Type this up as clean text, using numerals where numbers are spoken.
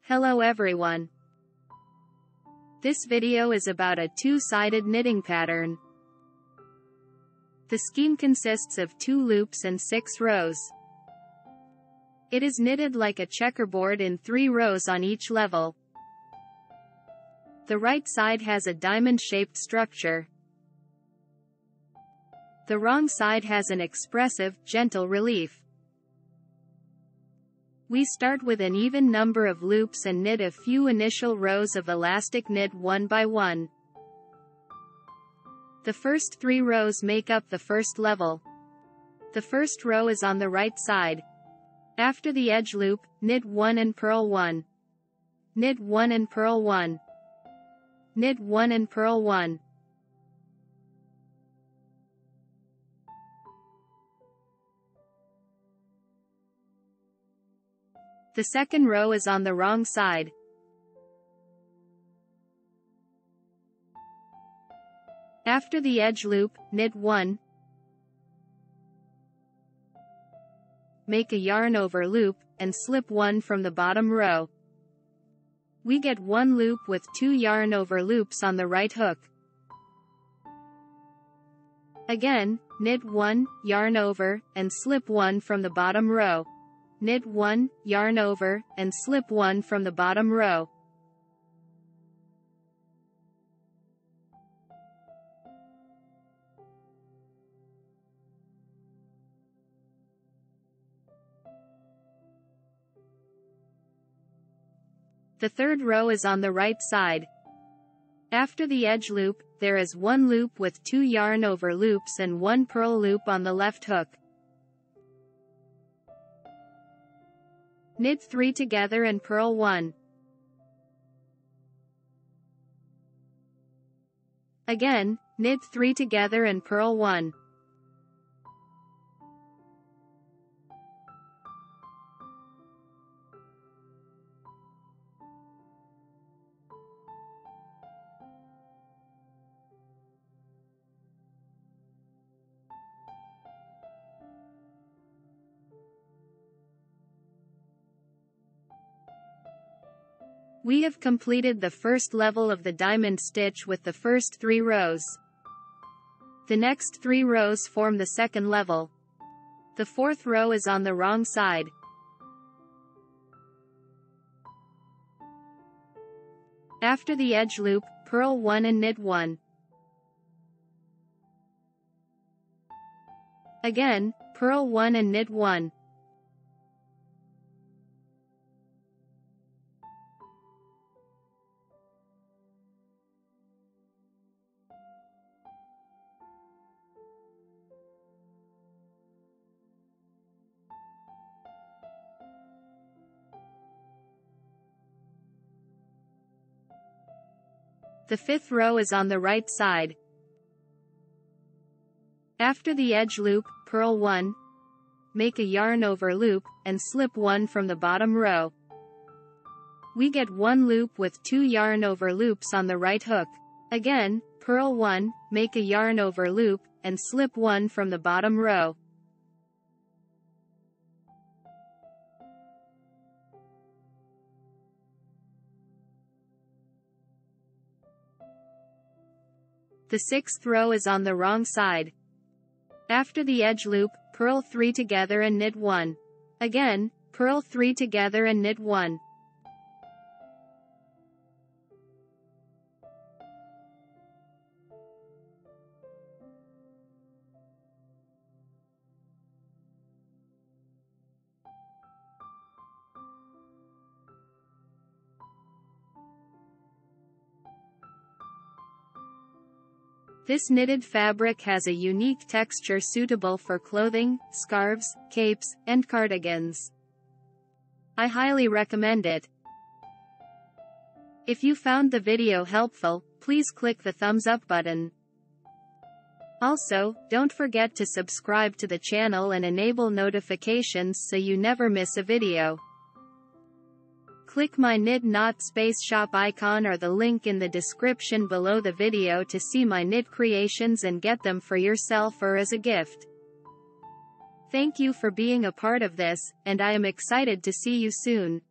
Hello everyone. This video is about a two-sided knitting pattern. The scheme consists of 2 loops and 6 rows. It is knitted like a checkerboard in 3 rows on each level. The right side has a diamond-shaped structure. The wrong side has an expressive, gentle relief. We start with an even number of loops and knit a few initial rows of elastic knit one by one. The first 3 rows make up the first level. The first row is on the right side. After the edge loop, knit 1 and purl 1. Knit 1 and purl 1. Knit 1 and purl 1. The second row is on the wrong side. After the edge loop, knit 1. Make a yarn over loop, and slip 1 from the bottom row. We get 1 loop with 2 yarn over loops on the right hook. Again, knit 1, yarn over, and slip 1 from the bottom row. Knit 1, yarn over, and slip 1 from the bottom row. The third row is on the right side. After the edge loop, there is 1 loop with 2 yarn over loops and 1 purl loop on the left hook. Knit 3 together and purl 1. Again, knit 3 together and purl 1. We have completed the first level of the diamond stitch with the first 3 rows. The next 3 rows form the second level. The fourth row is on the wrong side. After the edge loop, purl 1 and knit 1. Again, purl 1 and knit 1. The fifth row is on the right side. After the edge loop, purl 1, make a yarn over loop, and slip 1 from the bottom row. We get 1 loop with 2 yarn over loops on the right hook. Again, purl 1, make a yarn over loop, and slip 1 from the bottom row. The sixth row is on the wrong side. After the edge loop, purl 3 together and knit 1. Again, purl 3 together and knit 1. This knitted fabric has a unique texture suitable for clothing, scarves, capes, and cardigans. I highly recommend it. If you found the video helpful, please click the thumbs up button. Also, don't forget to subscribe to the channel and enable notifications so you never miss a video. Click my Knit Knot Space Shop icon or the link in the description below the video to see my knit creations and get them for yourself or as a gift. Thank you for being a part of this, and I am excited to see you soon.